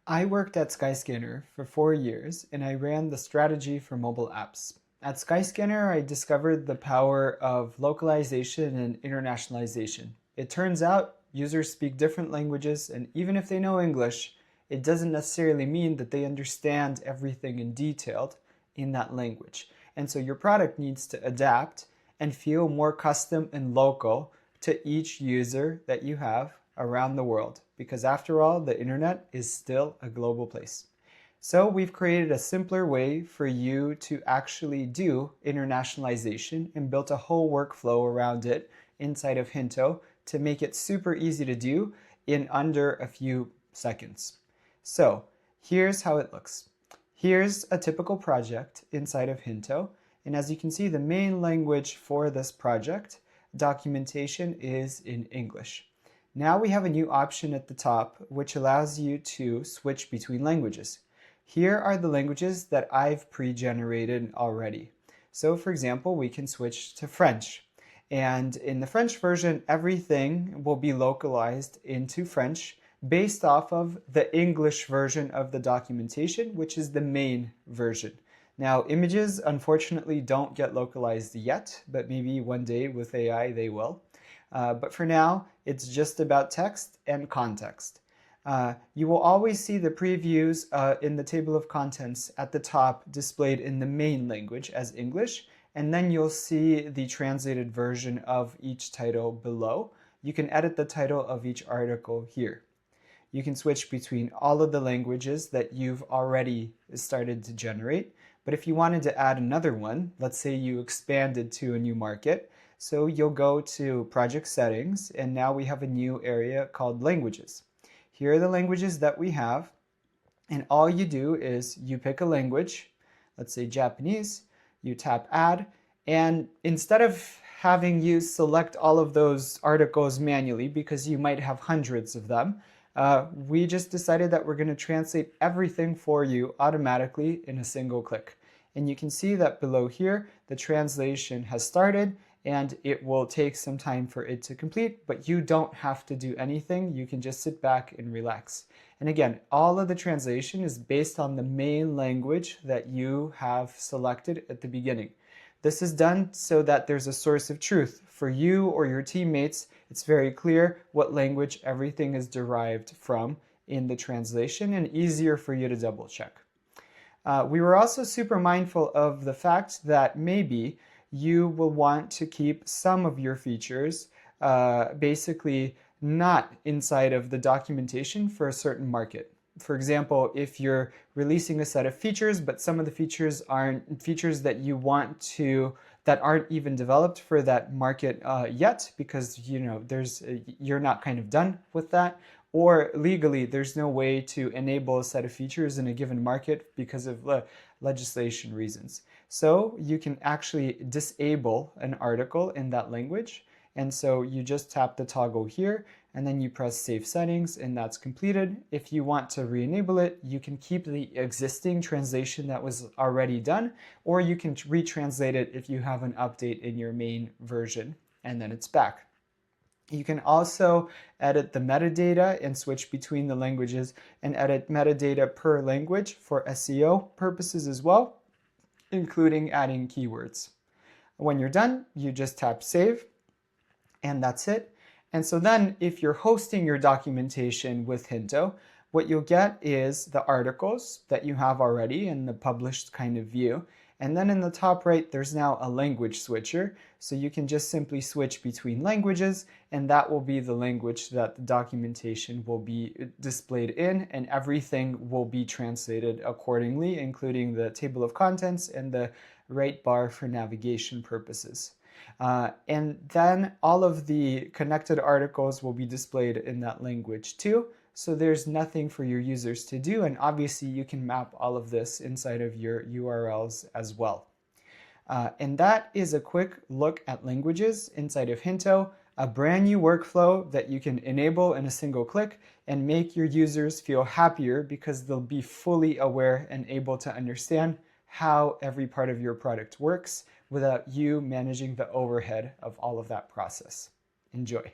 I worked at Skyscanner for 4 years and I ran the strategy for mobile apps. At Skyscanner, I discovered the power of localization and internationalization. It turns out users speak different languages, and even if they know English, it doesn't necessarily mean that they understand everything in detail in that language. And so your product needs to adapt and feel more custom and local to each user that you have around the world, because after all, the internet is still a global place. So we've created a simpler way for you to actually do internationalization and built a whole workflow around it inside of Hinto to make it super easy to do in under a few seconds. So here's how it looks. Here's a typical project inside of Hinto, and as you can see, the main language for this project documentation is in English. Now we have a new option at the top which allows you to switch between languages. Here are the languages that I've pre-generated already. So for example, we can switch to French. And in the French version, everything will be localized into French based off of the English version of the documentation, which is the main version. Now, images unfortunately don't get localized yet, but maybe one day with AI they will. But for now, it's just about text and context. You will always see the previews in the table of contents at the top displayed in the main language as English, and then you'll see the translated version of each title below. You can edit the title of each article here. You can switch between all of the languages that you've already started to generate, but if you wanted to add another one, let's say you expanded to a new market, so you'll go to Project Settings, and now we have a new area called Languages. Here are the languages that we have, and all you do is you pick a language, let's say Japanese, you tap Add, and instead of having you select all of those articles manually, because you might have hundreds of them, we just decided that we're going to translate everything for you automatically in a single click. And you can see that below here, the translation has started, and it will take some time for it to complete, but you don't have to do anything. You can just sit back and relax. And again, all of the translation is based on the main language that you have selected at the beginning. This is done so that there's a source of truth. For you or your teammates, it's very clear what language everything is derived from in the translation, and easier for you to double check. We were also super mindful of the fact that maybe you will want to keep some of your features basically not inside of the documentation for a certain market. For example, if you're releasing a set of features, but some of the features aren't features that you want to, that aren't even developed for that market yet, because you're not kind of done with that, or legally there's no way to enable a set of features in a given market because of legislation reasons. So you can actually disable an article in that language, and so you just tap the toggle here and then you press Save Settings, and that's completed. If you want to re-enable it, you can keep the existing translation that was already done, or you can retranslate it if you have an update in your main version, and then it's back. You can also edit the metadata and switch between the languages and edit metadata per language for SEO purposes as well, including adding keywords. When you're done, you just tap Save, and that's it. And so then if you're hosting your documentation with Hinto, what you'll get is the articles that you have already in the published kind of view. And then in the top right, there's now a language switcher. So you can just simply switch between languages, and that will be the language that the documentation will be displayed in, and everything will be translated accordingly, including the table of contents and the right bar for navigation purposes. And then all of the connected articles will be displayed in that language too. So there's nothing for your users to do, and obviously you can map all of this inside of your URLs as well. And that is a quick look at languages inside of Hinto, a brand new workflow that you can enable in a single click and make your users feel happier because they'll be fully aware and able to understand how every part of your product works without you managing the overhead of all of that process. Enjoy.